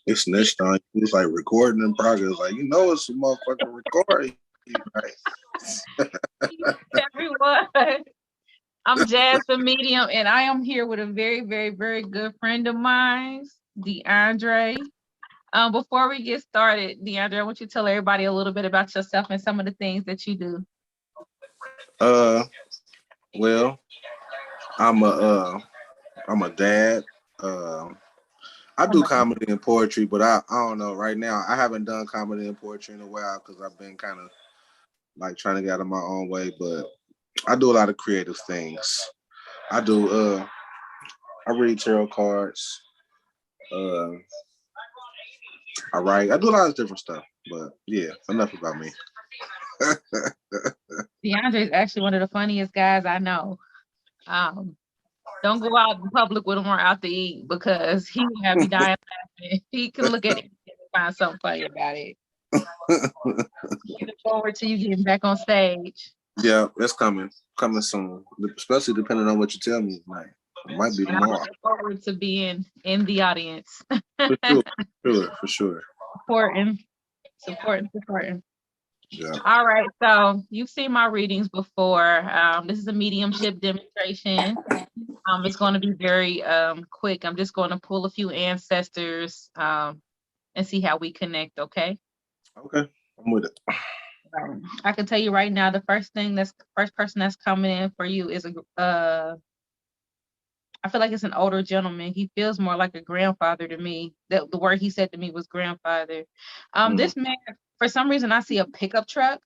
It snitched on you. It was like recording in progress. Like, it's a motherfucking recording. Right? Everyone, I'm Jazz the Medium, and I am here with a very, very, very good friend of mine, Deandre. Before we get started, Deandre, I want you to tell everybody a little bit about yourself and some of the things that you do. Well, I'm a dad. I do comedy and poetry, but I don't know. Right now, I haven't done comedy and poetry in a while because I've been kind of like trying to get out of my own way. But I do a lot of creative things. I do. I read tarot cards. I write. I do a lot of different stuff. But yeah, enough about me. Deandre is actually one of the funniest guys I know. Don't go out in public with him or out to eat because he will have you dying laughing. He can look at it and find something funny about it. Looking forward to you getting back on stage. Yeah, it's coming soon. Especially depending on what you tell me tonight. It might be tomorrow. I'm looking forward to being in the audience. For sure. Supporting. Yeah. All right, so you've seen my readings before. This is a mediumship demonstration. It's going to be very quick. I'm just going to pull a few ancestors and see how we connect, okay? Okay, I'm with it. I can tell you right now, the first person that's coming in for you is I feel like it's an older gentleman. He feels more like a grandfather to me. The word he said to me was grandfather. This man, for some reason, I see a pickup truck.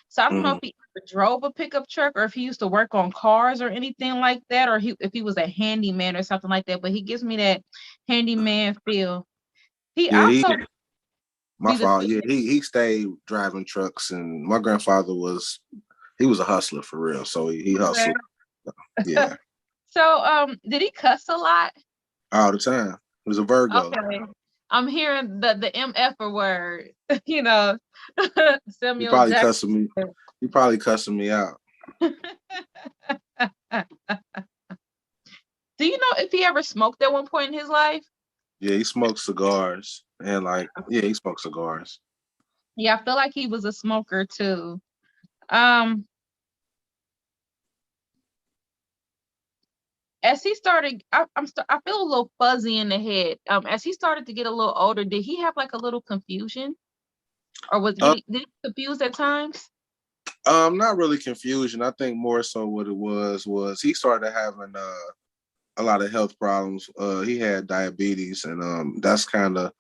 So I don't know if he ever drove a pickup truck or if he used to work on cars or anything like that, or if he was a handyman or something like that. But he gives me that handyman feel. My father, he stayed driving trucks, and my grandfather was a hustler for real. So he hustled. Yeah. So did he cuss a lot? All the time. He was a Virgo. Okay. I'm hearing the MF word, Samuel He probably Jackson. cussing me. He probably cussing me out. Do you know if he ever smoked at one point in his life? Yeah, he smoked cigars and he smoked cigars. Yeah, I feel like he was a smoker too. As he started, I feel a little fuzzy in the head. As he started to get a little older, did he have like a little confusion, or did he confused at times? Not really confusion. I think more so what it was he started having a lot of health problems. He had diabetes, and that's kind of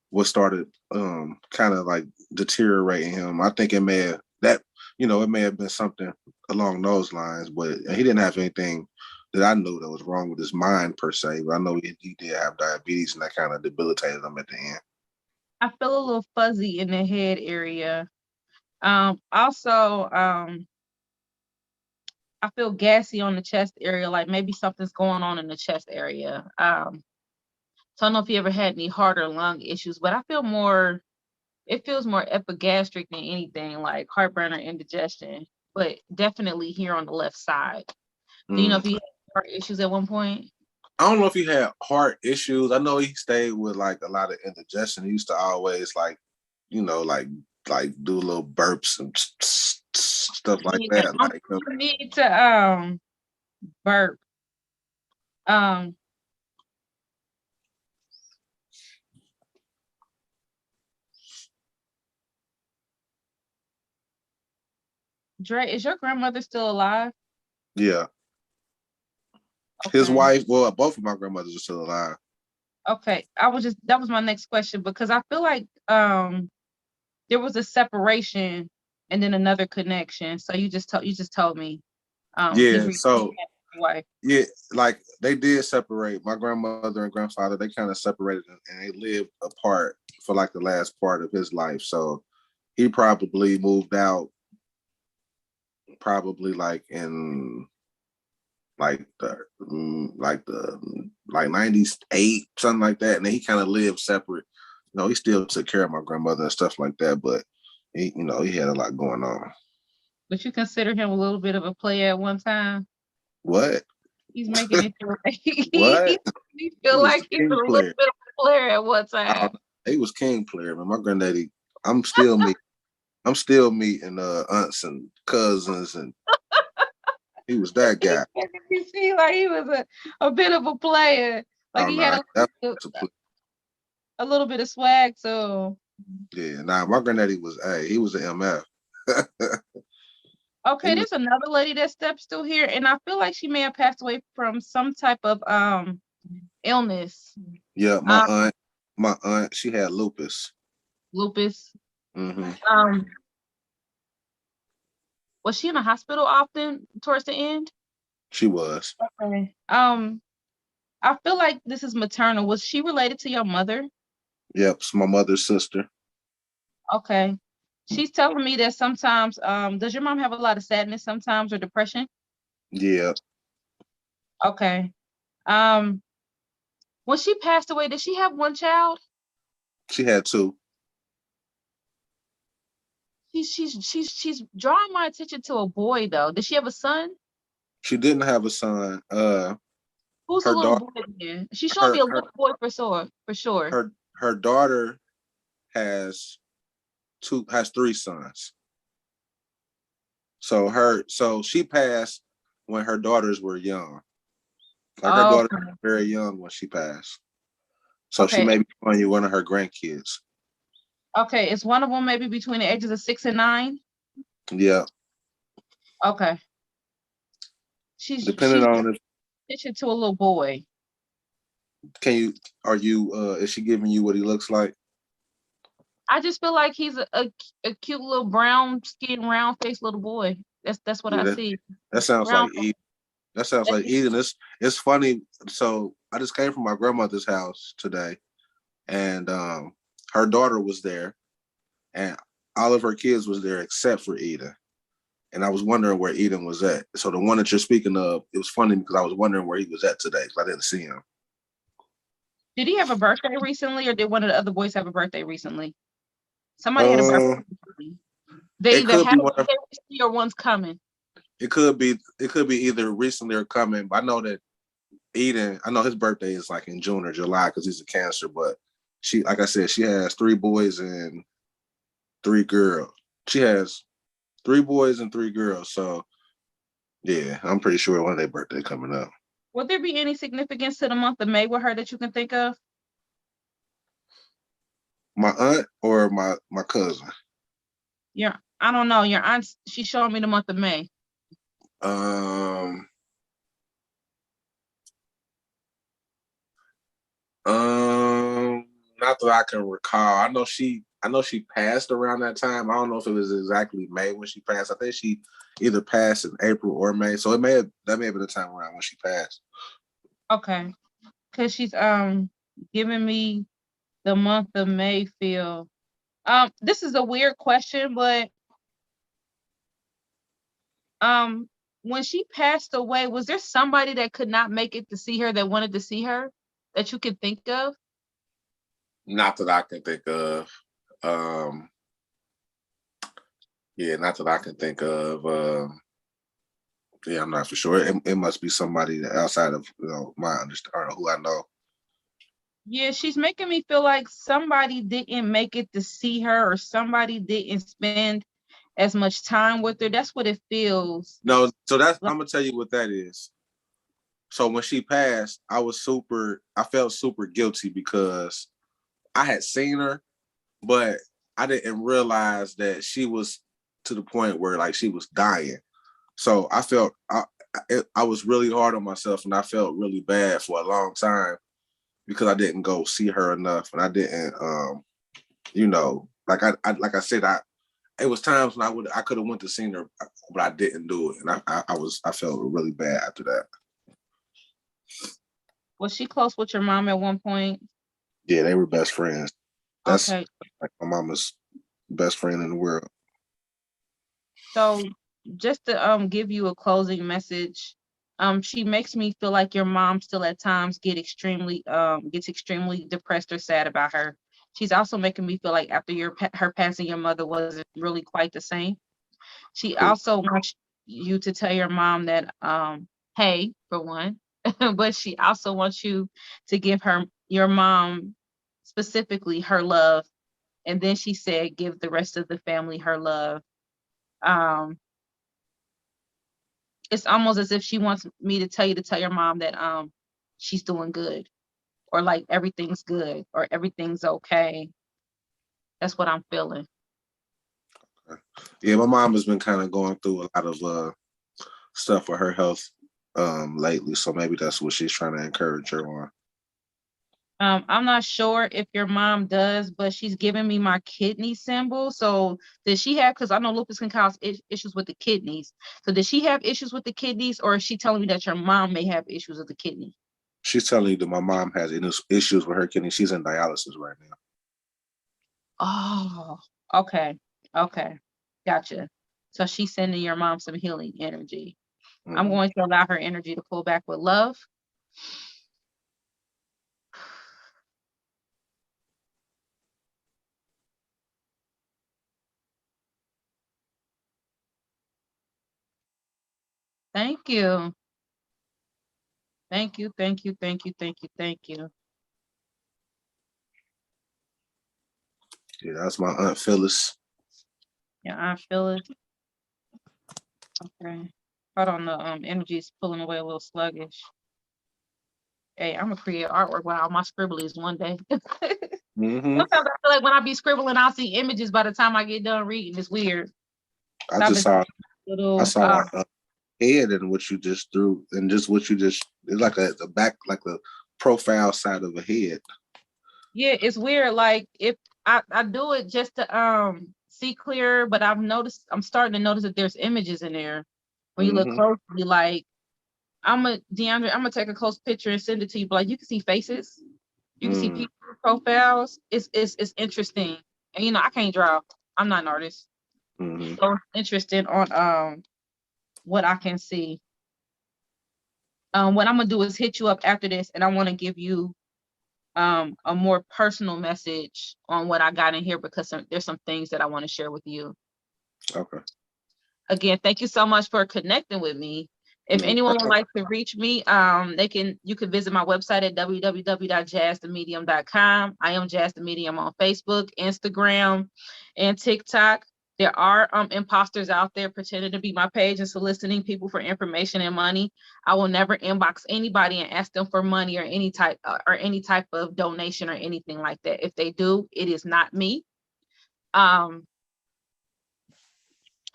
what started kind of like deteriorating him. I think it may have been something along those lines, but he didn't have anything that I knew that was wrong with his mind per se. But I know he did have diabetes, and that kind of debilitated him at the end. I feel a little fuzzy in the head area. Also, I feel gassy on the chest area, like maybe something's going on in the chest area. So I don't know if you ever had any heart or lung issues, but it feels more epigastric than anything, like heartburn or indigestion, but definitely here on the left side. Do you know if you had heart issues at one point? I don't know if he had heart issues. I know he stayed with like a lot of indigestion. He used to always like do little burps and stuff like that. Like you need to burp. Dre, is your grandmother still alive? Yeah. Okay. His wife, well, both of my grandmothers are still alive. Okay. That was my next question, because I feel like there was a separation and then another connection. So you just told me. Wife. Yeah, like they did separate. My grandmother and grandfather, they kind of separated and they lived apart for like the last part of his life. So he probably moved out like in like 98, something like that. And then he kind of lived separate. He still took care of my grandmother and stuff like that, but he had a lot going on. But you consider him a little bit of a player at one time? What? He's making it feel like What? he He feel was like the he's a king little player. bit of a player at one I time. don't know. He was king player, man. My granddaddy, I'm still meeting aunts and cousins, and he was that guy. You see, like he was a bit of a player. Like Oh he no, had that was a little bit of swag. So yeah. Nah, my granddaddy was he was an MF. okay, He was there's another lady that steps through here, and I feel like she may have passed away from some type of illness. yeah. Um, My aunt, she had lupus. lupus. Hmm. Was she in the hospital often towards the end? She was. Okay. I feel like this is maternal. Was she related to your mother? Yep, it's my mother's sister. Okay. She's telling me that sometimes, does your mom have a lot of sadness sometimes or depression? Yeah, Okay. When she passed away, did she have one child? she had two. She's drawing my attention to a boy though. Did she have a son? She didn't have a son. Who's a Her little daughter, boy then? She's showing me her a her little boy for sure, for sure. her daughter has three sons. So she passed when her daughters were young. Like her Oh, daughter was very young when she passed. So she okay. may be showing you one of her grandkids. Okay. Is one of them maybe between the ages of 6 and 9? Yeah. Okay. Depending She's on if attention to a little boy. is she giving you what he looks like? I just feel like he's a cute little brown skin, round faced little boy. That's what Yeah, I see. that sounds like Round. Eden. That sounds like Eden. It's funny. So I just came from my grandmother's house today, and her daughter was there, and all of her kids was there except for Eden. And I was wondering where Eden was at. So the one that you're speaking of, it was funny because I was wondering where he was at today because I didn't see him. Did he have a birthday recently, or did one of the other boys have a birthday recently? Somebody had a birthday Um, recently. They it either could had be a one of birthday recently or one's coming. it could be either recently or coming. But I know that Eden, I know his birthday is like in June or July because he's a Cancer. But she, like I said, she has three boys and three girls. She has three boys and three girls. So yeah, I'm pretty sure one of their birthday coming up. Would there be any significance to the month of May with her that you can think of? My aunt or my cousin? I don't know. Your aunt, she's showing me the month of May. Um, not that I can recall. I know she passed around that time. I don't know if it was exactly May when she passed. I think she either passed in April or May. So that may have been the time around when she passed. Okay. Because she's giving me the month of May feel. This is a weird question, but when she passed away, was there somebody that could not make it to see her that wanted to see her that you could think of? Not that I can think of. Um, yeah, not that I can think of. Yeah, I'm not for sure. It must be somebody outside of my understanding or who I know. Yeah, she's making me feel like somebody didn't make it to see her or somebody didn't spend as much time with her. That's what it feels No, so like. I'm gonna tell you what that is. So when she passed, I felt super guilty because I had seen her, but I didn't realize that she was to the point where like she was dying. So I was really hard on myself, and I felt really bad for a long time because I didn't go see her enough, and I didn't, like I said, it was times when I could have went to see her, but I didn't do it, and I felt really bad after that. Was she close with your mom at one point? Yeah, they were best friends. That's Okay. like my mama's best friend in the world. So just to give you a closing message, she makes me feel like your mom still at times gets extremely depressed or sad about her. She's also making me feel like after her passing, your mother wasn't really quite the same. She Cool. also wants you to tell your mom that hey, for one, but she also wants you to give your mom specifically her love. And then she said, give the rest of the family her love. It's almost as if she wants me to tell your mom that she's doing good, or like everything's good, or everything's okay. That's what I'm feeling. Yeah, my mom has been kind of going through a lot of stuff with her health lately, so maybe that's what she's trying to encourage her on. I'm not sure if your mom does, but she's giving me my kidney symbol. So does she have, because I know lupus can cause issues with the kidneys. So does she have issues with the kidneys, or is she telling me that your mom may have issues with the kidney? She's telling you that my mom has issues with her kidney. She's in dialysis right now. Oh, okay. Okay. Gotcha. So she's sending your mom some healing energy. Mm-hmm. I'm going to allow her energy to pull back with love. Thank you. Thank you, thank you, thank you, thank you, thank you. Yeah, that's my Aunt Phyllis. Yeah, Aunt Phyllis. Okay. Hold on, the energy is pulling away a little sluggish. Hey, I'm gonna create artwork while all my scribblies one day. Mm-hmm. Sometimes I feel like when I be scribbling, I'll see images by the time I get done reading. It's weird. I just saw a head and what you just threw, and just what you just, it's like the back, like the profile side of a head. Yeah, it's weird. Like if I do it just to see clearer, but I'm starting to notice that there's images in there. When you look closely, like Deandre, I'm gonna take a close picture and send it to you. But like you can see faces, you can see people's profiles. It's interesting. And I can't draw. I'm not an artist. So it's interesting on what I can see. What I'm gonna do is hit you up after this, and I want to give you a more personal message on what I got in here, because there's some things that I want to share with you. Okay. Again, thank you so much for connecting with me. If anyone would like to reach me, you can visit my website at www.jazzthemedium.com. I am Jazz the Medium on Facebook, Instagram, and TikTok. There are imposters out there pretending to be my page and soliciting people for information and money. I will never inbox anybody and ask them for money or any type of donation or anything like that. If they do, it is not me.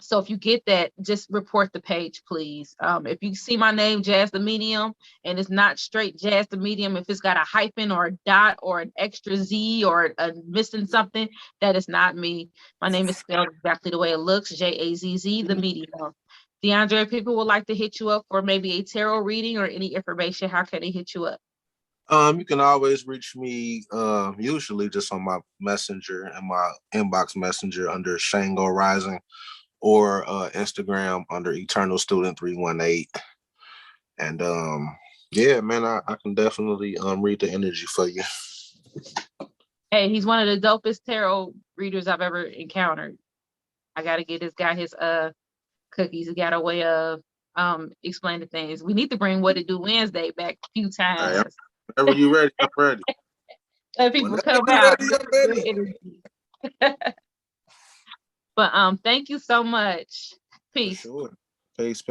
So if you get that, just report the page, please. If you see my name, Jazz the Medium, and it's not straight Jazz the Medium, if it's got a hyphen or a dot or an extra Z or missing something, that is not me. My name is spelled exactly the way it looks, Jazz, the Medium. Deandre, if people would like to hit you up for maybe a tarot reading or any information, how can they hit you up? You can always reach me usually just on my messenger and my inbox messenger under Shango Rising, or Instagram under Eternal Student 318. And yeah, man, I can definitely read the energy for you. Hey, he's one of the dopest tarot readers I've ever encountered. I gotta get this guy his cookies. He got a way of explaining things. We need to bring What It Do Wednesday back a few times. Right, whenever you're ready, I'm ready. Let people come out. But thank you so much. Peace. For sure. Peace.